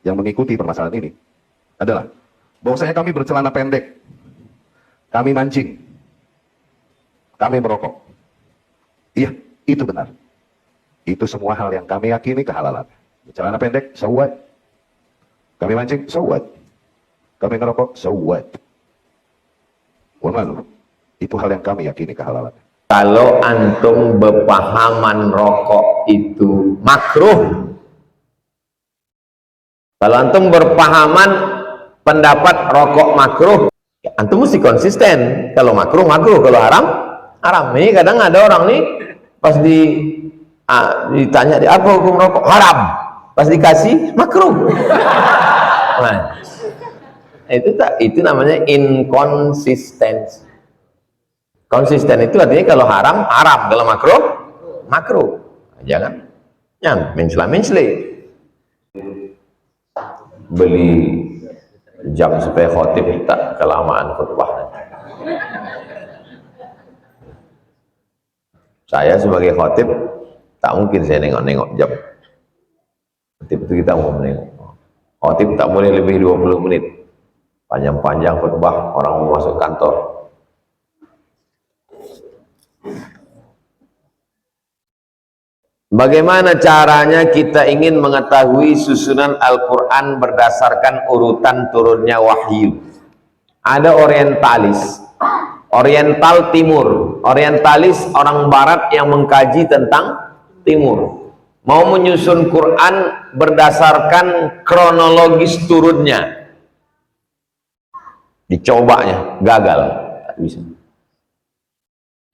yang mengikuti permasalahan ini adalah bahwasanya kami bercelana pendek, kami mancing, kami merokok. Iya, itu benar. Itu semua hal yang kami yakini kehalalan. Bercelana pendek, so what? Kami mancing, so what? Kami ngerokok, so what? Walau, itu hal yang kami yakini kehalalan. Kalau antum berpahaman rokok itu makruh, kalau antum berpahaman pendapat rokok makruh, ya antum mesti konsisten. Kalau makruh makruh, kalau haram haram. Ini kadang ada orang nih pas ditanya apa hukum rokok, haram, pas dikasih makruh. Nah, itu namanya inkonsistensi. Konsisten itu artinya kalau haram haram, kalau makruh makruh. Jangan mencela-mencela. Beli jam supaya khotib tak kelamaan khutbah. Saya sebagai khotib tak mungkin saya nengok-nengok jam. Khotib itu kita mau menengok. Khotib tak boleh lebih 20 menit. Panjang-panjang khutbah, orang mau masuk kantor. Bagaimana caranya kita ingin mengetahui susunan Al-Quran berdasarkan urutan turunnya wahyu? Ada orientalis, oriental timur, orientalis orang barat yang mengkaji tentang timur, mau menyusun Quran berdasarkan kronologis turunnya. Dicobanya, gagal, tak bisa.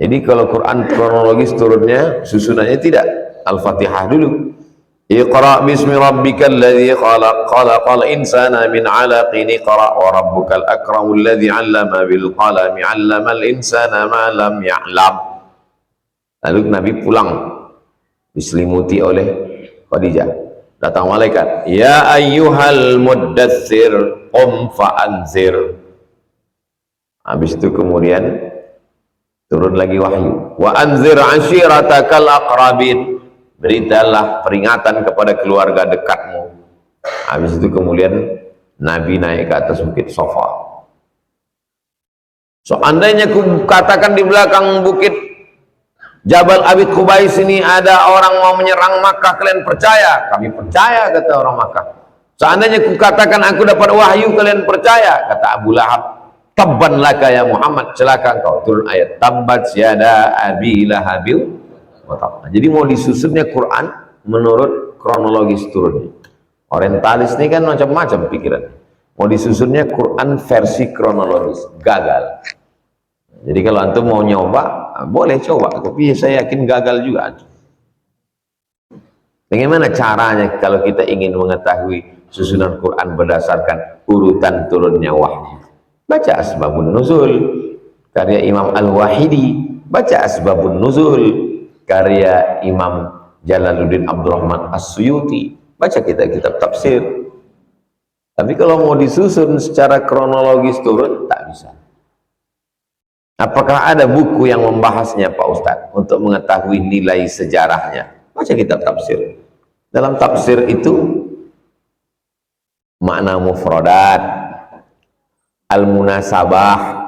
Jadi kalau Quran kronologis turunnya, susunannya tidak. Al-Fatihah dulu. Iqra bismi rabbikal ladzi khalaq, khalaqal insana min 'alaqin, iqra wa rabbukal akramul ladzi 'allama bil qalami 'allamal insana ma lam ya'lam. Lalu Nabi pulang diselimuti oleh Khadijah. Datang malaikat, ya ayyuhal muddatsir qum fa'anzir. Habis itu kemudian turun lagi wahyu, wa anzir ashiratakal aqrabin, beritalah peringatan kepada keluarga dekatmu. Habis itu kemudian Nabi naik ke atas bukit Safa. Seandainya ku katakan di belakang bukit Jabal Abi Qubais ini ada orang mau menyerang Makkah, kalian percaya? Kami percaya, kata orang Makkah. Seandainya ku katakan aku dapat wahyu, kalian percaya? Kata Abu Lahab, tabban laka ya Muhammad, celaka engkau. Turun ayat tabbat yada abi lahabil. Jadi mau disusunnya Quran menurut kronologis turunnya. Orientalis ini kan macam-macam pikiran. Mau disusunnya Quran versi kronologis, gagal. Jadi kalau antum mau nyoba, boleh coba, tapi saya yakin gagal juga. Bagaimana caranya kalau kita ingin mengetahui susunan Quran berdasarkan urutan turunnya wahyu? Baca Asbabun Nuzul karya Imam Al-Wahidi, baca Asbabun Nuzul karya Imam Jalaluddin Abdurrahman As-Suyuti, baca kitab-kitab tafsir. Tapi kalau mau disusun secara kronologis turun, tak bisa. Apakah ada buku yang membahasnya Pak Ustadz untuk mengetahui nilai sejarahnya? Baca kitab tafsir. Dalam tafsir itu makna mufradat, al-munasabah,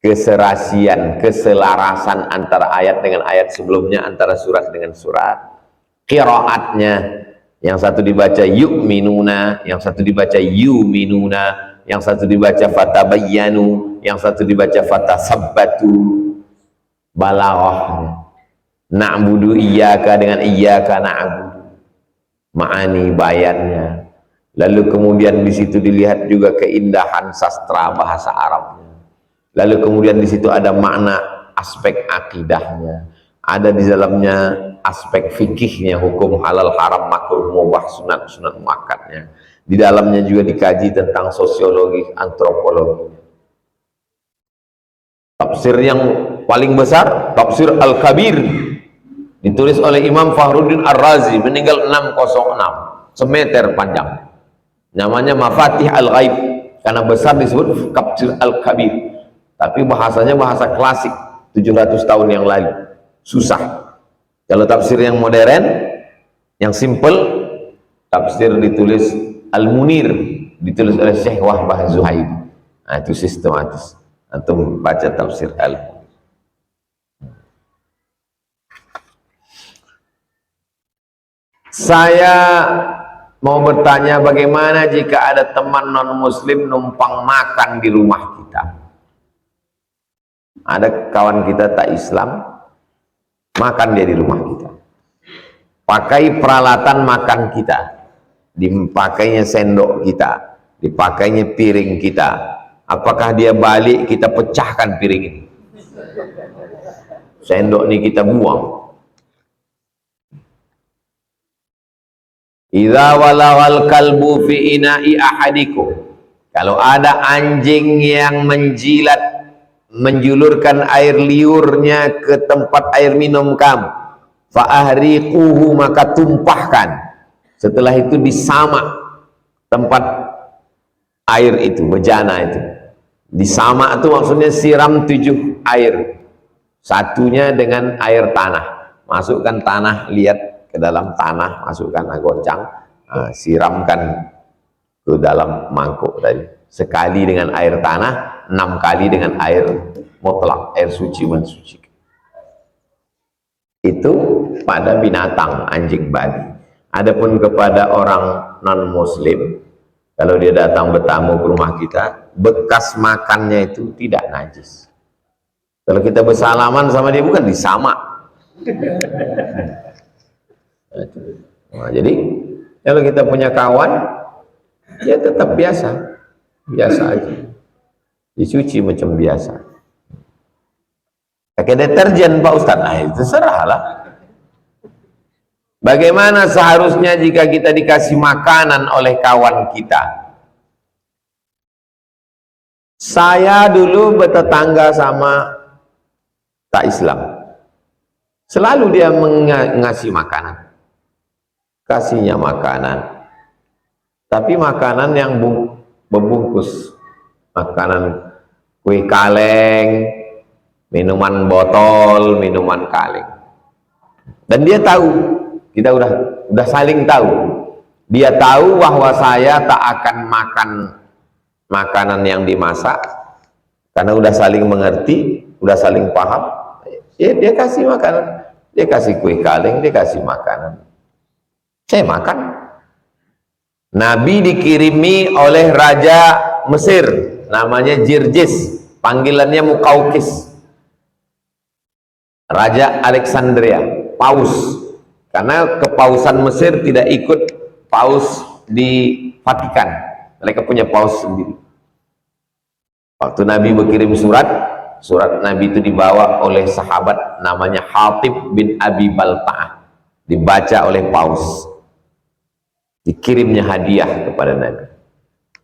keserasian, keselarasan antara ayat dengan ayat sebelumnya, antara surat dengan surat, qiraatnya, yang satu dibaca yu'minuna, yang satu dibaca yu'minuna, yang satu dibaca fatabayyanu, yang satu dibaca fatasabbatu, balaghah, na'budu iyyaka dengan iyyaka na'budu, ma'ani bayannya. Lalu kemudian di situ dilihat juga keindahan sastra bahasa Arabnya. Lalu kemudian di situ ada makna aspek akidahnya, ada di dalamnya aspek fikihnya, hukum halal haram makruh mubah sunat muakkadnya. Di dalamnya juga dikaji tentang sosiologi, antropologi. Tafsir yang paling besar, tafsir Al-Kabir, ditulis oleh Imam Fakhruddin Ar-Razi, meninggal 606, semeter panjang. Namanya Mafatih Al-Ghaib, karena besar disebut tafsir Al-Kabir. Tapi bahasanya bahasa klasik 700 tahun yang lalu, susah. Kalau tafsir yang modern, yang simple, tafsir ditulis Al-Munir, ditulis oleh Syekh Wahbah Zuhaib. Nah, itu sistematis. Antum baca tafsir Al-Munir. Saya mau bertanya, bagaimana jika ada teman non-muslim numpang makan di rumah kita? Ada kawan kita tak Islam, makan dia di rumah kita. Pakai peralatan makan kita, dipakainya sendok kita, dipakainya piring kita. Apakah dia balik, kita pecahkan piring ini? Sendok ini kita buang. Idza walawal kalbu fi ina'i ahadikum, kalau ada anjing yang menjulurkan air liurnya ke tempat air minum kamu, fa ahriquhu, maka tumpahkan. Setelah itu disamak tempat air itu, bejana itu. Disamak itu maksudnya siram 7 air. Satunya dengan air tanah. Masukkan tanah, lihat ke dalam tanah, masukkan goncang, siramkan ke dalam mangkuk tadi. Sekali dengan air tanah, 6 kali dengan air mutlak, air suci mensucikan. Itu pada binatang, anjing, babi. Adapun kepada orang non muslim, kalau dia datang bertamu ke rumah kita, bekas makannya itu tidak najis. Kalau kita bersalaman sama dia, bukan disamak. Nah, jadi kalau kita punya kawan, ya tetap biasa aja, dicuci macam biasa. Pakai deterjen Pak Ustadz, nah itu serahlah. Bagaimana seharusnya jika kita dikasih makanan oleh kawan kita? Saya dulu bertetangga sama tak Islam, selalu dia mengasih makanan, kasihnya makanan, tapi makanan yang membungkus, makanan kue kaleng, minuman botol, minuman kaleng. Dan dia tahu, kita udah saling tahu, dia tahu bahwa saya tak akan makan makanan yang dimasak, karena udah saling mengerti, udah saling paham. Ya, dia kasih makanan, dia kasih kue kaleng, dia kasih makanan, saya makan. Nabi dikirimi oleh Raja Mesir, namanya Jirjis, panggilannya Mukaukis, Raja Alexandria, Paus, karena kepausan Mesir tidak ikut Paus di Vatikan, mereka punya Paus sendiri. Waktu Nabi berkirim surat Nabi itu dibawa oleh sahabat namanya Hatib bin Abi Balta'ah, dibaca oleh Paus, dikirimnya hadiah kepada Nabi.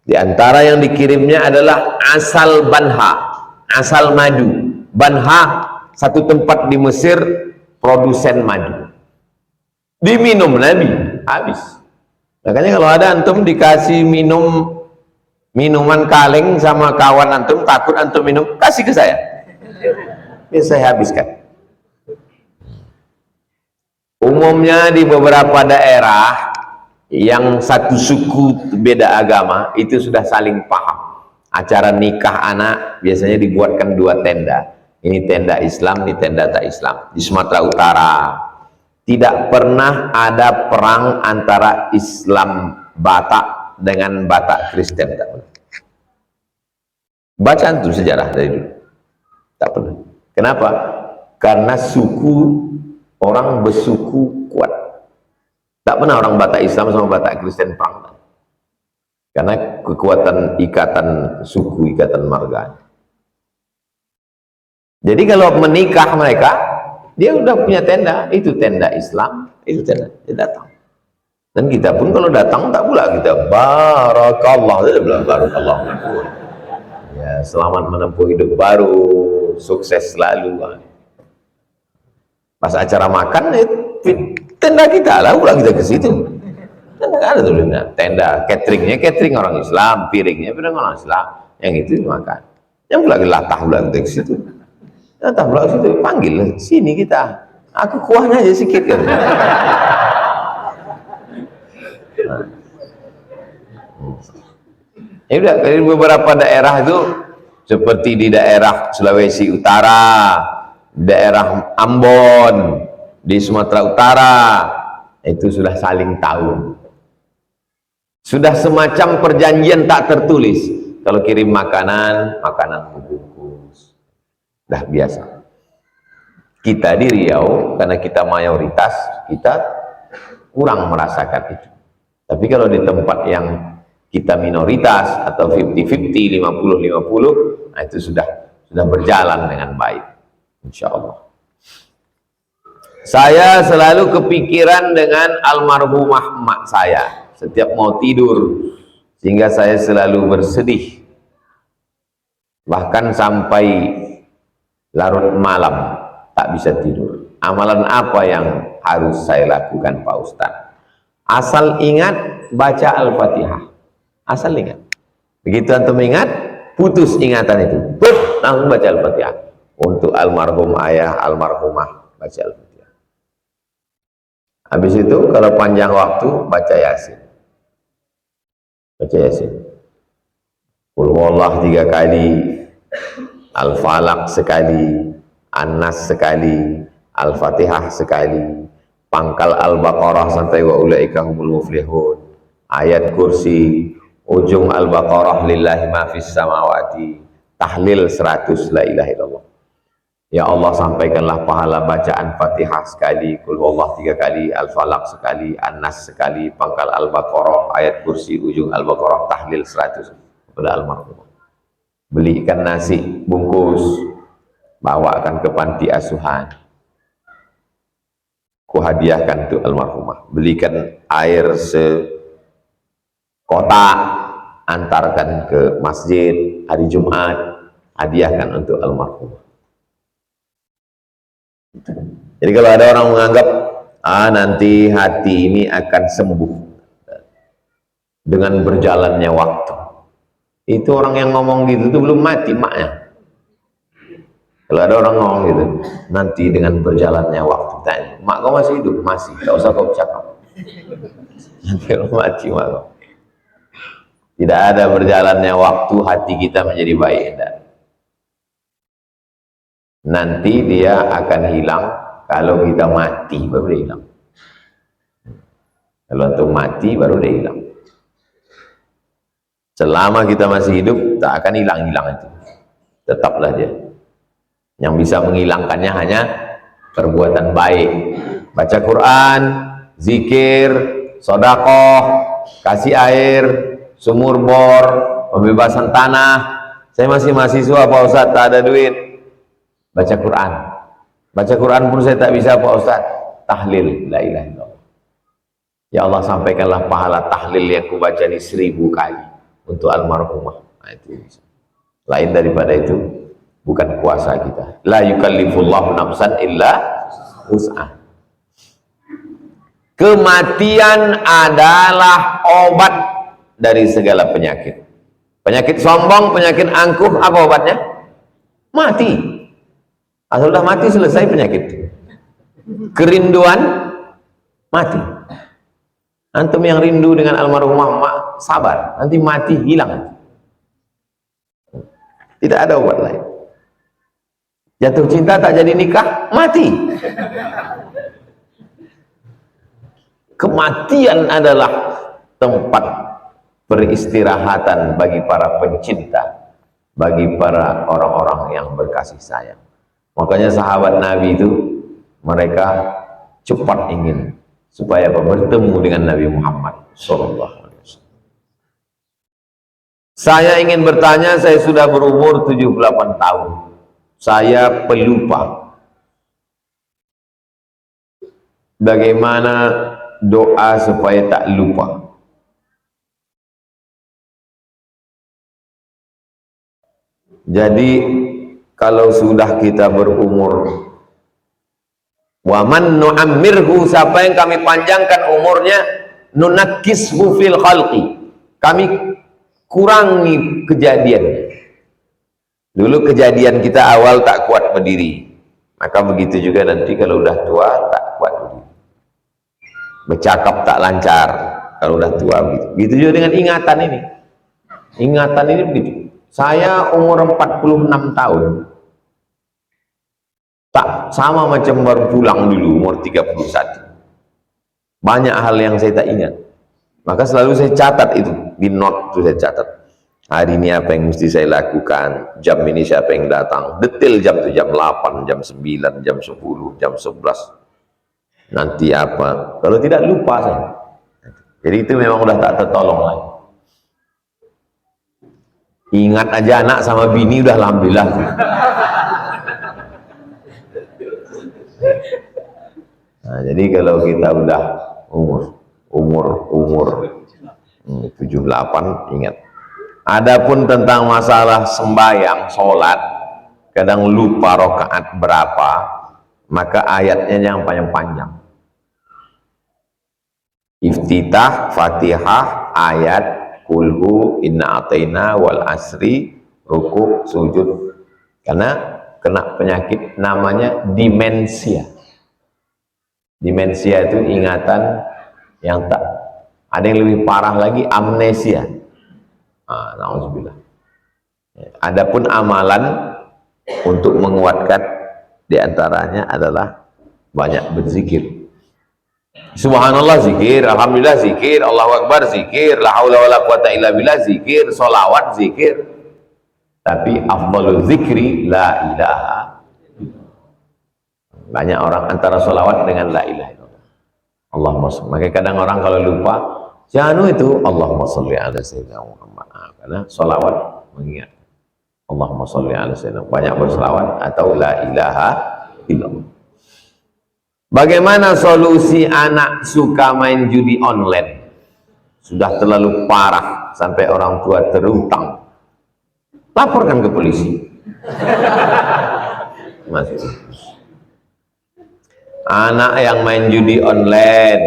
Di antara yang dikirimnya adalah asal banha, asal madu. Banha, satu tempat di Mesir produsen madu. Diminum Nabi, habis. Makanya kalau ada antum dikasih minuman kaleng sama kawan antum, takut antum minum, kasih ke saya, biar saya habiskan. Umumnya di beberapa daerah yang satu suku beda agama itu sudah saling paham. Acara nikah anak biasanya dibuatkan 2 tenda, ini tenda Islam, ini tenda tak Islam. Di Sumatera Utara tidak pernah ada perang antara Islam Batak dengan Batak Kristen, tak pernah. Bacaan itu sejarah dari dulu, tak pernah. Kenapa? Karena suku, orang bersuku kuat. Tak pernah orang Batak Islam sama Batak Kristen perang, karena kekuatan ikatan suku, ikatan marga. Jadi kalau menikah mereka, dia udah punya tenda, itu tenda Islam, itu tenda, dia datang. Dan kita pun kalau datang tak pula kita barakallah, dia bilang barakallah, ya selamat menempuh hidup baru, sukses selalu. Pas acara makan, tenda kita lah, pula kita ke situ. Tenda ada tulisnya, tenda cateringnya catering orang Islam, piringnya piring orang Islam, yang itu makan. Yang pula latah pula ke situ. Latah pula ke situ, panggil sini kita. Aku kuahnya aja sedikit kan. Ya udah, dari beberapa daerah itu seperti di daerah Sulawesi Utara, daerah Ambon, di Sumatera Utara, itu sudah saling tahu. Sudah semacam perjanjian tak tertulis. Kalau kirim makanan, makanan bungkus. Dah biasa. Kita di Riau, karena kita mayoritas, kita kurang merasakan itu. Tapi kalau di tempat yang kita minoritas atau 50-50, 50-50, nah itu sudah berjalan dengan baik, insya Allah. Saya selalu kepikiran dengan almarhumah emak saya setiap mau tidur, sehingga saya selalu bersedih, bahkan sampai larut malam tak bisa tidur. Amalan apa yang harus saya lakukan, Pak Ustadz? Asal ingat baca Al-Fatihah. Asal ingat. Begitu antum ingat, putus ingatan itu, langsung baca Al-Fatihah. Untuk almarhum ayah, almarhumah, baca Al-Fatihah. Habis itu kalau panjang waktu, baca Yasin. Baca Yasin. Qul huwallah 3 kali, Al-Falaq sekali, An-Nas sekali, Al-Fatihah sekali, pangkal Al-Baqarah sampai wa ulaika humul muflihun, ayat kursi, ujung Al-Baqarah lillahi ma fis samawati, tahlil 100 la ilaha illallah. Ya Allah, sampaikanlah pahala bacaan Fatihah sekali, Qul huwallah 3 kali, Al-Falaq sekali, An-Nas sekali, pangkal Al-Baqarah, ayat kursi, ujung Al-Baqarah, tahlil 100 kepada almarhum. Beli ikan nasi bungkus, bawakan ke panti asuhan, kuhadiahkan untuk almarhumah. Belikan air sekotak, antarkan ke masjid hari Jumat, hadiahkan untuk almarhumah. Jadi kalau ada orang menganggap nanti hati ini akan sembuh dengan berjalannya waktu, itu orang yang ngomong gitu itu belum mati maknya. Kalau ada orang ngomong gitu, nanti dengan berjalannya waktu, tanya, mak kau masih hidup? Masih, gak usah kau cakap. Nanti orang mati mak kau. Tidak ada berjalannya waktu hati kita menjadi baik. Nanti dia akan hilang kalau kita mati, baru dia hilang. Kalau untuk mati baru dia hilang. Selama kita masih hidup tak akan hilang-hilang itu, tetaplah dia. Yang bisa menghilangkannya hanya perbuatan baik, baca Quran, zikir, sedekah, kasih air, sumur bor, pembebasan tanah. Saya masih mahasiswa Pak Ustadz, tak ada duit, baca Quran. Baca Quran pun saya tak bisa Pak Ustadz, tahlil la ilaha illallah. Ya Allah, sampaikanlah pahala tahlil yang kubaca ini 1000 kali untuk almarhumah. Nah, itu bisa. Lain daripada itu bukan kuasa kita. La yukallifullahu nafsan illa wus'ah. Kematian adalah obat dari segala penyakit. Penyakit sombong, penyakit angkuh, apa obatnya? Mati. Asal sudah mati, selesai penyakit. Kerinduan, mati. Antum yang rindu dengan almarhumah mak, sabar, nanti mati, hilang. Tidak ada obat lain. Jatuh cinta tak jadi nikah, mati. Kematian adalah tempat peristirahatan bagi para pencinta, bagi para orang-orang yang berkasih sayang. Makanya sahabat Nabi itu mereka cepat ingin supaya bertemu dengan Nabi Muhammad SAW. Saya ingin bertanya, saya sudah berumur 78 tahun. Saya pelupa. Bagaimana doa supaya tak lupa? Jadi kalau sudah kita berumur, wa man nu'ammirhu, siapa yang kami panjangkan umurnya, nunakkishu fil khalqi, kami kurangi kejadiannya. Dulu kejadian kita awal tak kuat berdiri, maka begitu juga nanti kalau udah tua tak kuat berdiri. Bercakap tak lancar, kalau udah tua begitu. Begitu juga dengan ingatan ini. Ingatan ini begitu. Saya umur 46 tahun. Tak sama macam baru pulang dulu umur 31. Banyak hal yang saya tak ingat. Maka selalu saya catat itu, di note itu saya catat. Hari ini apa yang mesti saya lakukan, jam ini siapa yang datang, detail jam itu, jam 8, jam 9, jam 10, jam 11. Nanti apa, kalau tidak lupa saya. Jadi itu memang udah tak tertolong lagi. Ingat aja anak sama bini udah alhamdulillah. Nah, jadi kalau kita udah umur 78, ingat. Adapun tentang masalah sembahyang, sholat, kadang lupa rakaat berapa, maka ayatnya yang panjang-panjang. Iftitah, Fatihah, ayat, kulhu, inna ataina, wal asri, ruku, sujud. Karena kena penyakit namanya demensia. Demensia itu ingatan yang tak, ada yang lebih parah lagi, amnesia. Na'udzubillah. Adapun amalan untuk menguatkan diantaranya adalah banyak berzikir. Subhanallah zikir, alhamdulillah zikir, Allahu Akbar zikir, la haula wala quwata illa billah zikir, sholawat zikir. Tapi afdalul zikri la ilaha. Banyak orang antara sholawat dengan la ilaha illallah. Allahumma sholli. Makanya kadang orang kalau lupa, jangan itu Allahumma sholli ala sayyidina Muhammad. Karena sholawat mengingat Allahumma sholli ala sayyidina, banyak berselawat atau la ilaha illallah. Bagaimana solusi anak suka main judi online? Sudah terlalu parah sampai orang tua terutang. Laporkan ke polisi. Anak yang main judi online,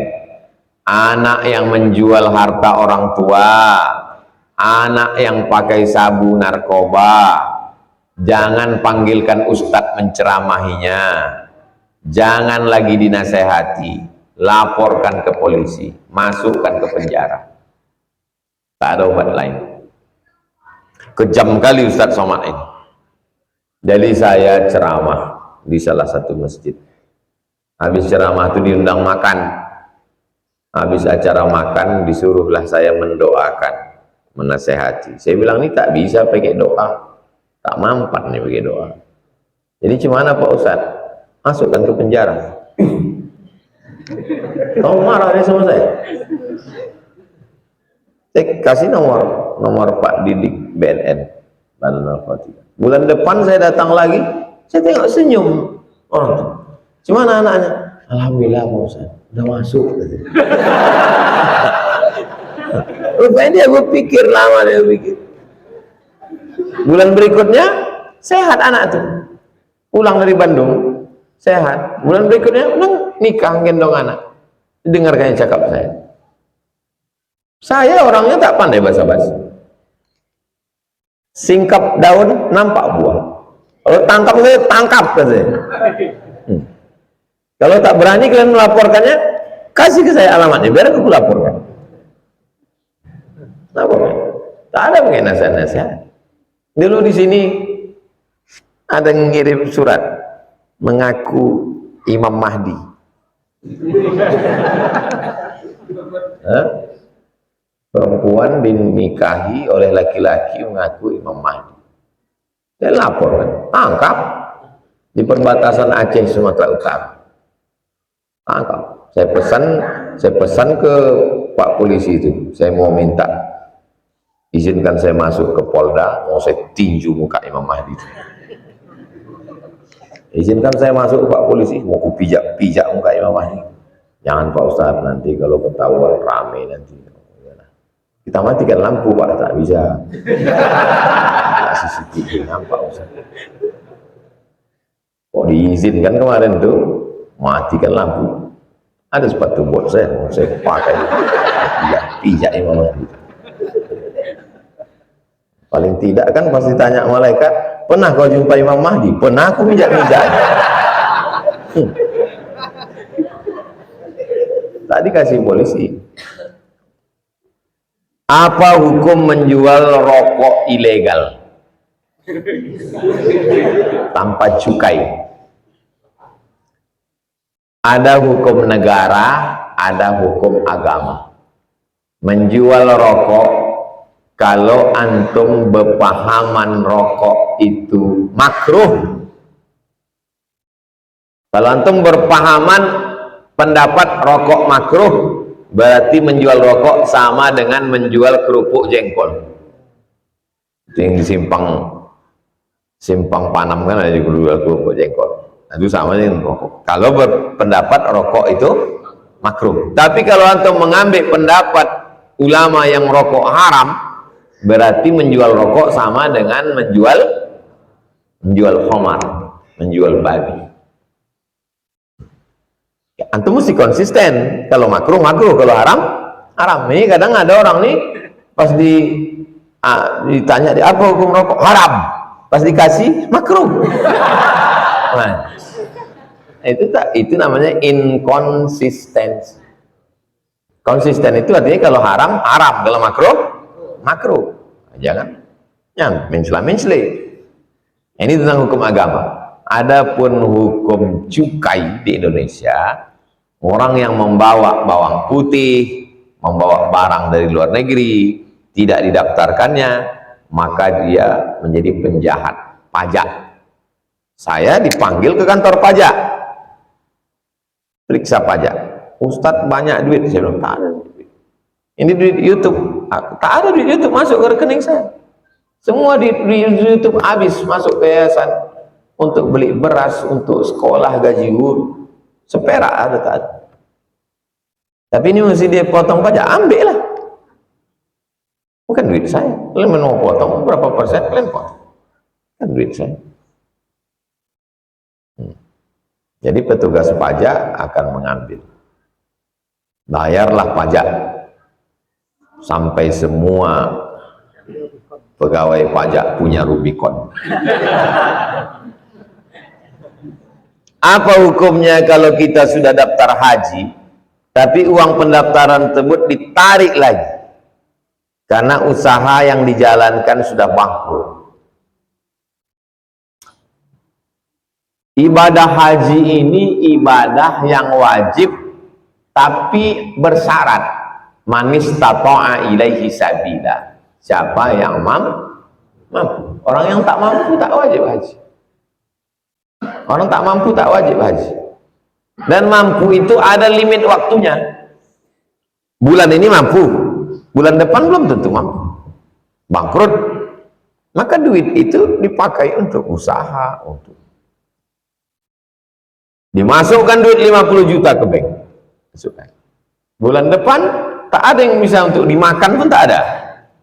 anak yang menjual harta orang tua, anak yang pakai sabu narkoba, jangan panggilkan ustadz menceramahinya, jangan lagi dinasehati, laporkan ke polisi, masukkan ke penjara. Tak ada obat lain. Kejam kali Ustadz Somad ini. Jadi saya ceramah di salah satu masjid. Habis ceramah itu diundang makan. Habis acara makan disuruhlah saya mendoakan, menasehati. Saya bilang ini tak bisa pakai doa, tak mampat nih pakai doa. Jadi gimana Pak Ustadz? Masukkan ke penjara. Kamu marah nih sama saya? Saya kasih nomor Pak Didik BNN, Badan Narkotika. Bulan depan saya datang lagi, saya tengok senyum orang itu. Gimana anaknya? Alhamdulillah Pak Ustadz, udah masuk. Rupanya dia berpikir lama, dia berpikir. Bulan berikutnya sehat anak tuh, pulang dari Bandung sehat. Bulan berikutnya nikah gendong anak. Dengarkan cakap saya. Saya orangnya tak pandai basa-basi. Singkap daun, nampak buah. Kalau tangkap saya, tangkap katanya. Kalau tak berani kalian melaporkannya, kasih ke saya alamatnya, biar aku laporkan. Laporkan. Tak ada pakai nasihat-nasihat. Dulu di sini ada yang ngirim surat mengaku Imam Mahdi. Perempuan dinikahi oleh laki-laki mengaku Imam Mahdi. Saya laporkan, tangkap di perbatasan Aceh Sumatera Utara. Tangkap. Saya pesan ke Pak Polisi itu. Saya mau minta izinkan saya masuk ke Polda, mau saya tinju muka Imam Mahdi itu. Izinkan saya masuk ke Pak Polisi, mau ku pijak muka Imam Mahdi. Jangan Pak Ustadz, nanti kalau ketahuan rame nanti. Kita matikan lampu Pak, tak bisa. CCTV nampak Ustaz. Kok diizinkan kemarin tuh matikan lampu. Ada sepatu bot saya pakai. Pijak Imam Mahdi. Paling tidak kan pasti tanya malaikat, pernah kau jumpa Imam Mahdi? Pernah aku pijak-pijak. Tadi kasih polisi. Apa hukum menjual rokok ilegal tanpa cukai? Ada hukum negara, ada hukum agama. Menjual rokok, kalau antum berpahaman rokok itu makruh, kalau antum berpahaman pendapat rokok makruh, berarti menjual rokok sama dengan menjual kerupuk jengkol. Itu yang di simpang Panam kan ada jual kerupuk jengkol. Itu sama dengan rokok. Kalau berpendapat rokok itu makruh. Tapi kalau antum mengambil pendapat ulama yang rokok haram, berarti menjual rokok sama dengan menjual khamar, menjual babi. Ya, antum mesti konsisten. Kalau makruh makruh, kalau haram haram. Ini kadang ada orang nih pas ditanya di apa hukum rokok, haram. Pas dikasih makruh. Nah, itu namanya inkonsistensi. Konsisten itu artinya kalau haram haram, kalau makruh makruh. Jangan mencela-mencela. Ini tentang hukum agama. Adapun hukum cukai di Indonesia, orang yang membawa bawang putih, membawa barang dari luar negeri, tidak didaftarkannya, maka dia menjadi penjahat pajak. Saya dipanggil ke kantor pajak, periksa pajak. Ustadz banyak duit, saya bilang tak ada duit. Ini duit YouTube, tak ada duit YouTube masuk ke rekening saya. Semua di YouTube habis masuk ke yayasan untuk beli beras, untuk sekolah, gaji guru, seperak ada tak ada. Tapi ini mesti dia potong pajak, ambil lah. Bukan duit saya. Kalian mau potong berapa persen, kalian potong. Kan duit saya. Jadi petugas pajak akan mengambil. Bayarlah pajak sampai semua pegawai pajak punya Rubicon. Apa hukumnya kalau kita sudah daftar haji, tapi uang pendaftaran tersebut ditarik lagi karena usaha yang dijalankan sudah bangkrut? Ibadah haji ini ibadah yang wajib tapi bersyarat. Manis tata'a ilaihi sabila. Siapa yang mampu? Orang yang tak mampu tak wajib haji. Orang tak mampu tak wajib haji. Dan mampu itu ada limit waktunya. Bulan ini mampu, bulan depan belum tentu mampu, bangkrut. Maka duit itu dipakai untuk usaha, untuk dimasukkan duit 50 juta ke bank. Masukkan. Bulan depan tak ada yang bisa untuk dimakan pun tak ada.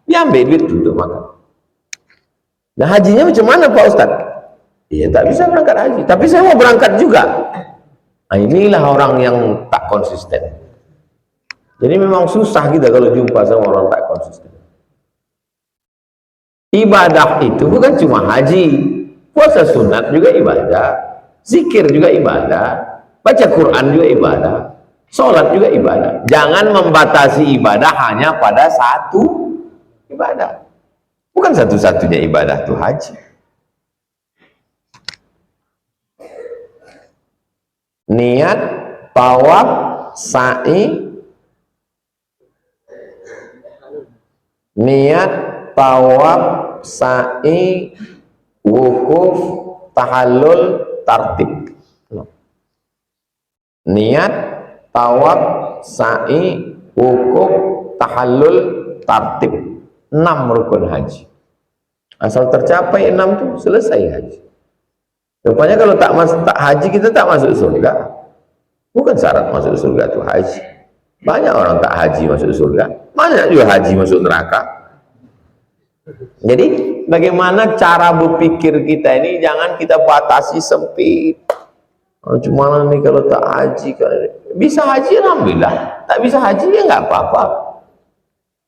Diambil duit untuk makan. Nah hajinya macam mana Pak Ustaz? Iya tak bisa berangkat haji. Tapi saya mau berangkat juga. Nah inilah orang yang tak konsisten. Jadi memang susah kita kalau jumpa sama orang tak konsisten. Ibadah itu bukan cuma haji. Puasa sunat juga ibadah. Zikir juga ibadah, baca Quran juga ibadah, sholat juga ibadah. Jangan membatasi ibadah hanya pada satu ibadah. Bukan satu-satunya ibadah itu haji. Niat, tawaf, sa'i, niat, tawaf, sa'i, wukuf, tahallul, tartib. Niat, tawaf, sa'i, wukuf, tahallul, tartib. 6 rukun haji. Asal tercapai 6 itu selesai haji. Rupanya kalau tak haji kita tak masuk surga. Bukan syarat masuk surga itu haji. Banyak orang tak haji masuk surga, banyak juga haji masuk neraka. Jadi bagaimana cara berpikir kita ini, jangan kita batasi sempit. Cuma nih kalau tak haji, bisa haji alhamdulillah, tak bisa haji ya nggak apa-apa.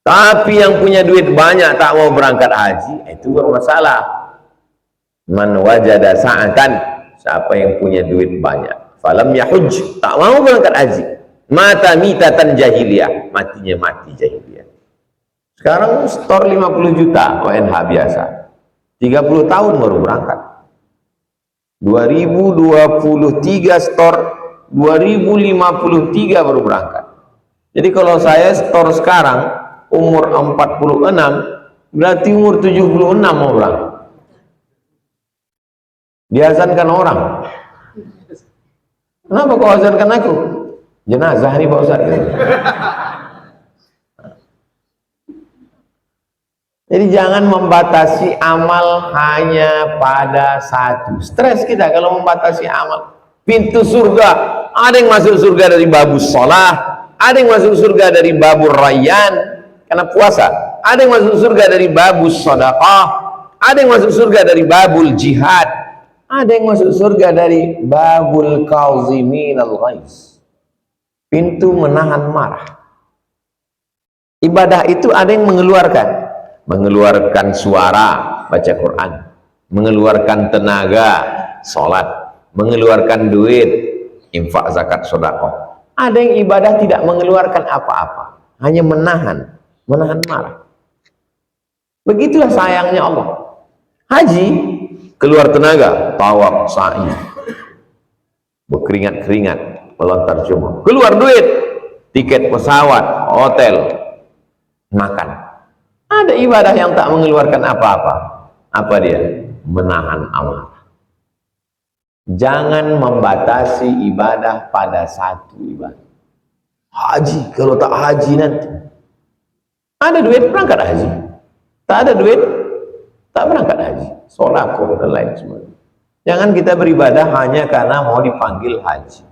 Tapi yang punya duit banyak tak mau berangkat haji, itu bermasalah. Man wajada sa'atan, siapa yang punya duit banyak, falam yahuj, tak mau berangkat haji, mata mitatan jahiliyah, matinya mati jahiliyah. Sekarang store 50 juta ONH biasa. 30 tahun baru berangkat. 2023 store 2053 baru berangkat. Jadi kalau saya store sekarang umur 46, berarti umur 76 mau berangkat. Diazankan orang. Kenapa kau azankan aku? Jenazah nih Pak Ustaz. Jadi jangan membatasi amal hanya pada satu. Stres kita kalau membatasi amal. Pintu surga, ada yang masuk surga dari babus sholah, ada yang masuk surga dari babur rayyan karena puasa, ada yang masuk surga dari babus sedekah, ada yang masuk surga dari babul jihad, ada yang masuk surga dari babul kauziminal ghaiz, pintu menahan marah. Ibadah itu ada yang mengeluarkan suara baca Quran, mengeluarkan tenaga sholat, mengeluarkan duit infak zakat sedekah. Ada yang ibadah tidak mengeluarkan apa-apa, hanya menahan marah. Begitulah sayangnya Allah. Haji keluar tenaga, tawaf, sa'i, berkeringat-keringat, melontar jumroh, keluar duit, tiket pesawat, hotel, makan. Ada ibadah yang tak mengeluarkan apa-apa. Apa dia? Menahan amarah. Jangan membatasi ibadah pada satu ibadah. Haji, kalau tak haji nanti. Ada duit, berangkat haji. Tak ada duit, tak berangkat haji. Sholako dan lain sebagainya. Jangan kita beribadah hanya karena mau dipanggil haji.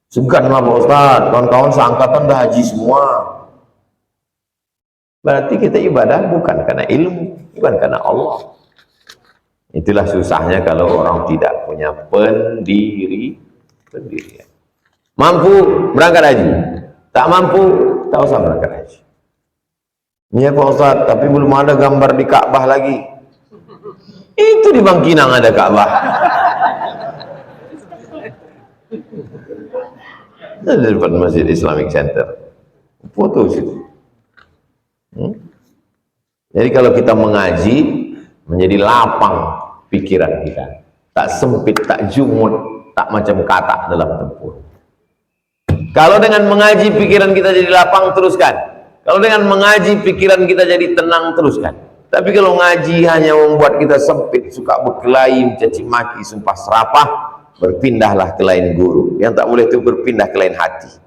Seganlah Pak Ustaz, kawan-kawan seangkatan dah haji semua. Berarti kita ibadah bukan karena ilmu, bukan karena Allah. Itulah susahnya kalau orang tidak punya pendirian. Mampu berangkat haji, tak mampu tak usah berangkat haji. Ya Pak Ustaz, tapi belum ada gambar di Ka'bah lagi. Itu di Bangkinang ada Ka'bah. Ada di depan Masjid Islamic Center. Foto situ. Jadi kalau kita mengaji menjadi lapang pikiran kita, tak sempit, tak jumut, tak macam katak dalam tempur. Kalau dengan mengaji pikiran kita jadi lapang, teruskan. Kalau dengan mengaji pikiran kita jadi tenang, teruskan. Tapi kalau ngaji hanya membuat kita sempit, suka berkelahi, mencaci maki, sumpah serapah, berpindahlah ke lain guru. Yang tak boleh itu berpindah ke lain hati.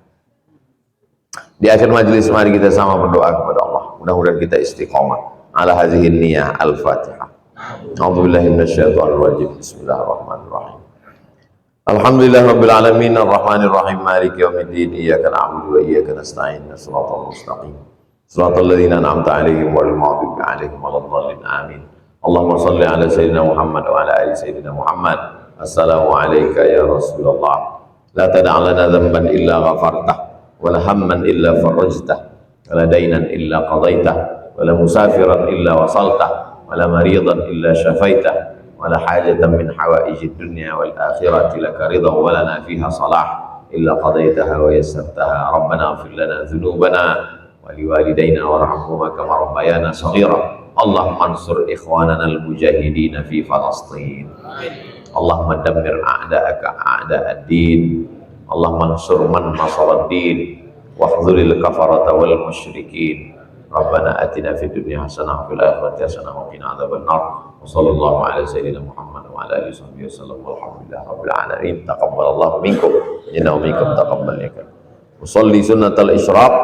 Di akhir majelis mari kita sama berdoa kepada Allah. Mudah-mudahan kita istiqamah ala hadhihi niyah. Al-Fatihah. A'udzubillahi minasyaitonir rajim. Bismillahirrahmanirrahim. Alhamdulillahirabbil alamin arrahmanir rahim maliki yaumiddin iyyaka na'budu wa iyyaka nasta'in shiratal mustaqim shiratal ladzina an'amta 'alaihim ghairil maghdubi 'alaihim waladdallin amin. Allahumma shalli ala sayyidina Muhammad wa ala ali sayyidina Muhammad. Assalamu alayka ya Rasulullah. La tada' lana dhanban illa ghafartah wala hamman illa farajtah wala dainan illa qadaitah wala musafiran illa wasaltah wala maridan illa syafaitah wala hajatan min hawaijid dunya wal akhirati laka ridha wa lana fiha salah illa qadaitaha wa yassartaha. Rabbana ighfir lana dhunubana wa liwalidayna warhamhuma kama rabbayana shaghira. Allahumma ansur ikhwanana al-mujahidin fi Falastin. Allahumma dammir a'da'aka a'da'ad-din. Allahumma ansur man nasaraddin wahdhuril kafarata wal musyrikin. Rabbana atina fid dunya hasanah wa fil akhirati hasanah wa qina adzabannar. Wa sallallahu ala sayyidina Muhammad wa ala alihi wasallam. Walhamdulillahi rabbil alamin. Taqabbalallahu minkum innahu minkum taqabbal ya. Usolli sunnatal isyraq